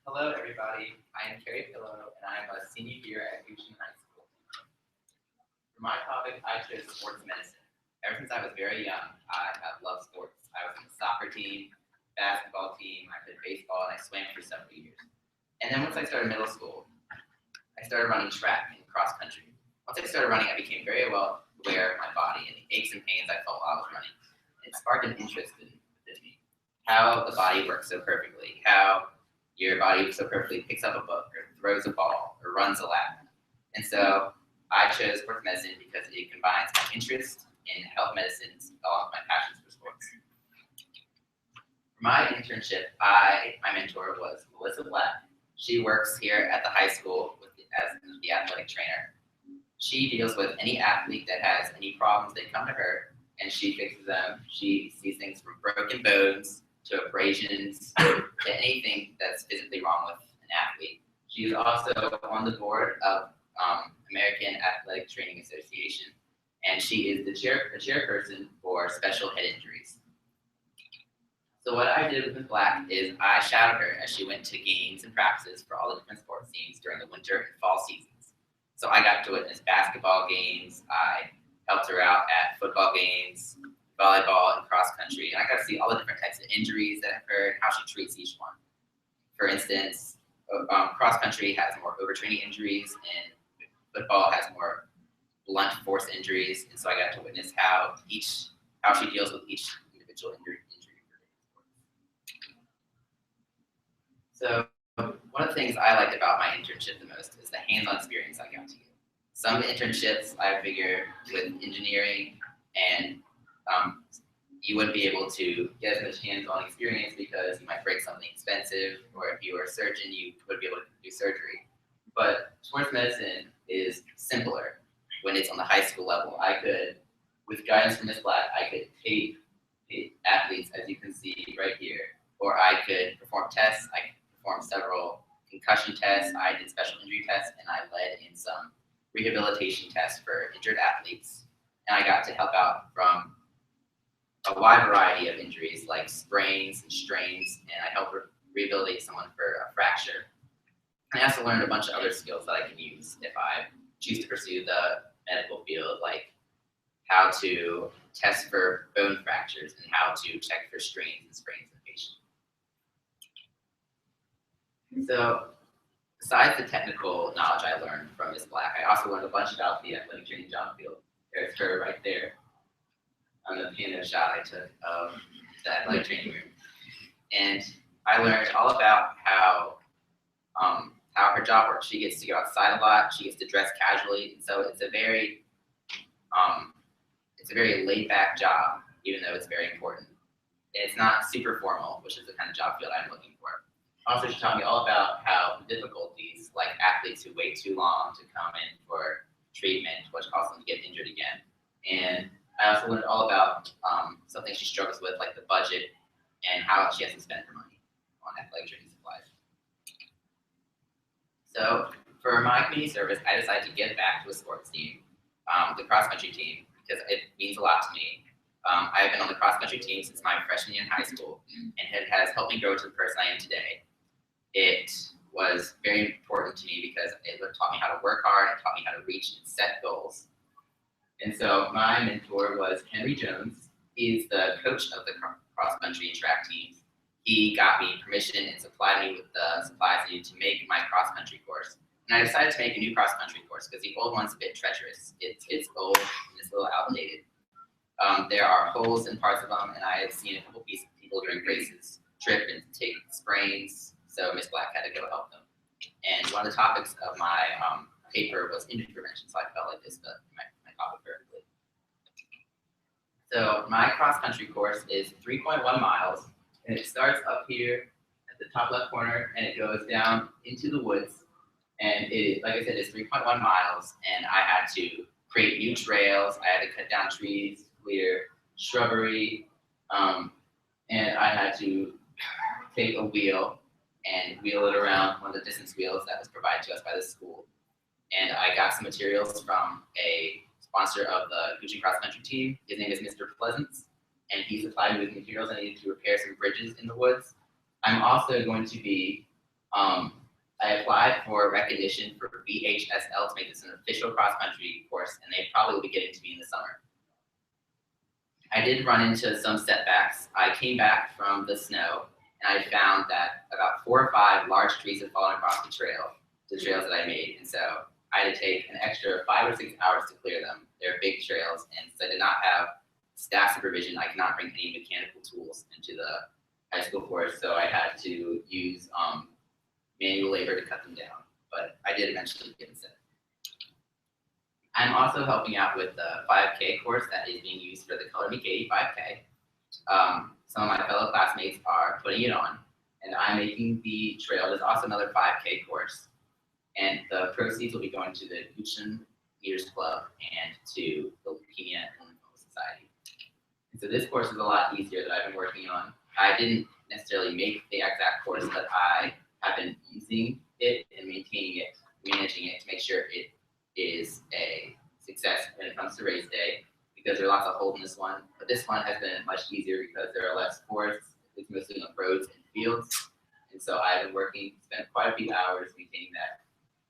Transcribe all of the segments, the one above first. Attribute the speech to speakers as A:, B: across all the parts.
A: Hello, everybody. I am CPillow, and I am a senior here at GC15 High School. For my topic, I chose sports medicine. Ever since I was very young, I have loved sports. I was in the soccer team, basketball team, I played baseball, and I swam for several years. And then once I started middle school, I started running track and cross country. Once I started running, I became very well aware of my body and the aches and pains I felt while I was running. It sparked an interest within me, how the body works so perfectly, how your body so perfectly picks up a book or throws a ball or runs a lap. And so I chose sports medicine because it combines my interest in health medicines along with my passions for sports. For my internship, my mentor was Melissa Black. She works here at the high school as the athletic trainer. She deals with any athlete that has any problems. They come to her and she fixes them. She sees things from broken bones to abrasions to anything that's physically wrong with an athlete. She is also on the board of American Athletic Training Association, and she is the chairperson for special head injuries. So what I did with Ms. Black is I shadowed her as she went to games and practices for all the different sports teams during the winter and fall seasons. So I got to witness basketball games, I helped her out at football games, volleyball, and cross country, and I got to see all the different types of injuries that occurred, how she treats each one. For instance, cross country has more overtraining injuries, and football has more blunt force injuries, and so I got to witness how she deals with each individual injury. So one of the things I liked about my internship the most is the hands-on experience I got to get. Some internships I figure with engineering and you wouldn't be able to get as much hands-on experience because you might break something expensive, or if you were a surgeon, you wouldn't be able to do surgery. But sports medicine is simpler when it's on the high school level. I could, with guidance from Ms. Black, I could tape athletes, as you can see right here, or I could perform tests. I could perform several concussion tests. I did special injury tests, and I led in some rehabilitation tests for injured athletes. And I got to help out from a wide variety of injuries like sprains and strains, and I helped rehabilitate someone for a fracture. I also learned a bunch of other skills that I can use if I choose to pursue the medical field, like how to test for bone fractures and how to check for strains and sprains in the patient. So besides the technical knowledge I learned from Ms. Black, I also learned a bunch about the athletic training job field. There's her right there on the piano shot I took of the athletic training room. And I learned all about how her job works. She gets to go outside a lot, she gets to dress casually, and so it's a very laid back job, even though it's very important. And it's not super formal, which is the kind of job field I'm looking for. Also, she taught me all about how the difficulties, like athletes who wait too long to come in for treatment, which causes them to get injured again. And I also learned all about something she struggles with, like the budget and how she has to spend her money on athletic training supplies. So for my community service, I decided to give back to a sports team, the cross country team, because it means a lot to me. I've been on the cross country team since my freshman year in high school, and it has helped me grow to the person I am today. It was very important to me because it taught me how to work hard, it taught me how to reach and set goals. And so my mentor was Henry Jones. He's the coach of the cross-country and track teams. He got me permission and supplied me with the supplies I needed to make my cross-country course. And I decided to make a new cross-country course because the old one's a bit treacherous. It's old and it's a little outdated. There are holes in parts of them, and I have seen a couple people during races trip and take sprains, so Ms. Black had to go help them. And one of the topics of my paper was injury prevention, so I felt like this fit my topic perfectly. So my cross-country course is 3.1 miles, and it starts up here at the top left corner, and it goes down into the woods. And it, like I said, it's 3.1 miles, and I had to create new trails. I had to cut down trees, clear shrubbery, and I had to take a wheel and wheel it around one of the distance wheels that was provided to us by the school. And I got some materials from a sponsor of the Gucci cross country team. His name is Mr. Pleasance, and he supplied me with materials I needed to repair some bridges in the woods. I'm also going to be, I applied for recognition for BHSL to make this an official cross country course, and they probably will be getting to me in the summer. I did run into some setbacks. I came back from the snow, and I found that about 4 or 5 large trees had fallen across the trails that I made, and so I had to take an extra 5 or 6 hours to clear them. They're big trails, and since I did not have staff supervision, I cannot bring any mechanical tools into the high school course, so I had to use manual labor to cut them down, but I did eventually get them set. I'm also helping out with the 5K course that is being used for the Color Me Katie 5K. Some of my fellow classmates are putting it on, and I'm making the trail. There's also another 5K course, and the proceeds will be going to the Gucci Leaders Club and to the Leukemia and Lymphoma Society. And so this course is a lot easier that I've been working on. I didn't necessarily make the exact course, but I have been using it and maintaining it, managing it to make sure it is a success when it comes to race day, because there are lots of holes in this one. But this one has been much easier because there are less forests. It's mostly on roads and fields. And so I've been spent quite a few hours maintaining that.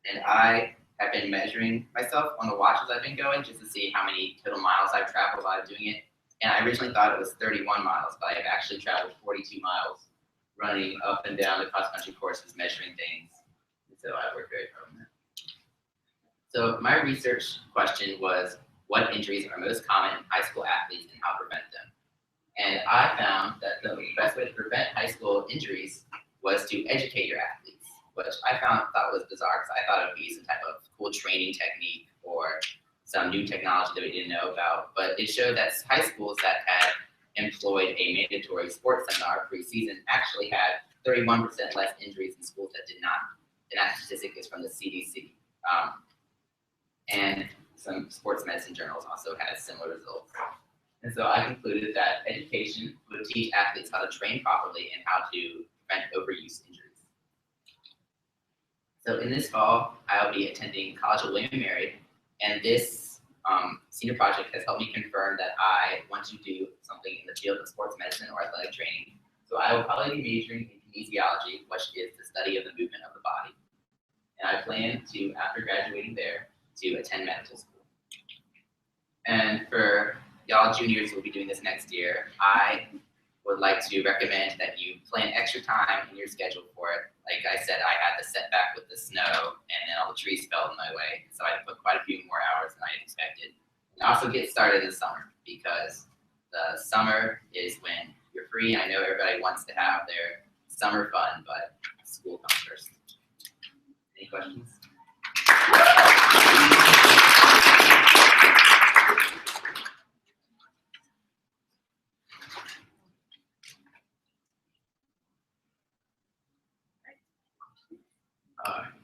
A: And I have been measuring myself on the watches I've been going just to see how many total miles I've traveled while doing it. And I originally thought it was 31 miles, but I've actually traveled 42 miles running up and down the cross-country courses, measuring things. And so I worked very hard on that. So my research question was, what injuries are most common in high school athletes and how to prevent them? And I found that the best way to prevent high school injuries was to educate your athletes, which I thought was bizarre because I thought it would be some type of cool training technique or some new technology that we didn't know about. But it showed that high schools that had employed a mandatory sports seminar pre-season actually had 31% less injuries in schools that did not. And that statistic is from the CDC. And some sports medicine journals also had similar results. And so I concluded that education would teach athletes how to train properly and how to prevent overuse injuries. So in this fall, I'll be attending College of William & Mary, and this senior project has helped me confirm that I want to do something in the field of sports medicine or athletic training. So I will probably be majoring in kinesiology, which is the study of the movement of the body. And I plan to, after graduating there, to attend medical school. And for y'all juniors who will be doing this next year, I would like to recommend that you plan extra time in your schedule for it. Like I said, I had the setback with the snow, and then all the trees fell in my way, so I put quite a few more hours than I had expected. And also get started in the summer, because the summer is when you're free. I know everybody wants to have their summer fun, but school comes first. Any questions?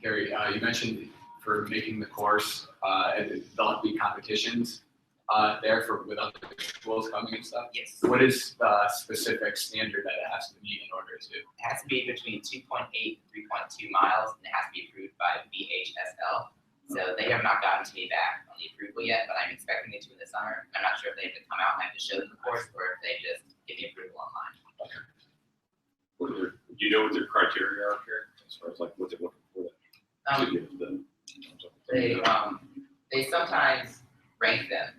B: Gary, you mentioned for making the course, there'll be competitions there with other schools coming and stuff.
A: Yes.
B: What is the specific standard that it has to meet in order to?
A: It has to be between 2.8 and 3.2 miles, and it has to be approved by BHSL. So they have not gotten to me back on the approval yet, but I'm expecting it to in the summer. I'm not sure if they have to come out and I have to show them the course, or if they just give me approval online.
C: Okay. Do you know what their criteria are here, as far as like what they're looking for?
A: They sometimes rank them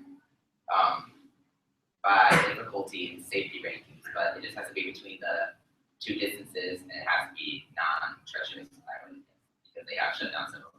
A: by difficulty and safety rankings, but it just has to be between the 2 distances, and it has to be non-treacherous, because they have shut down several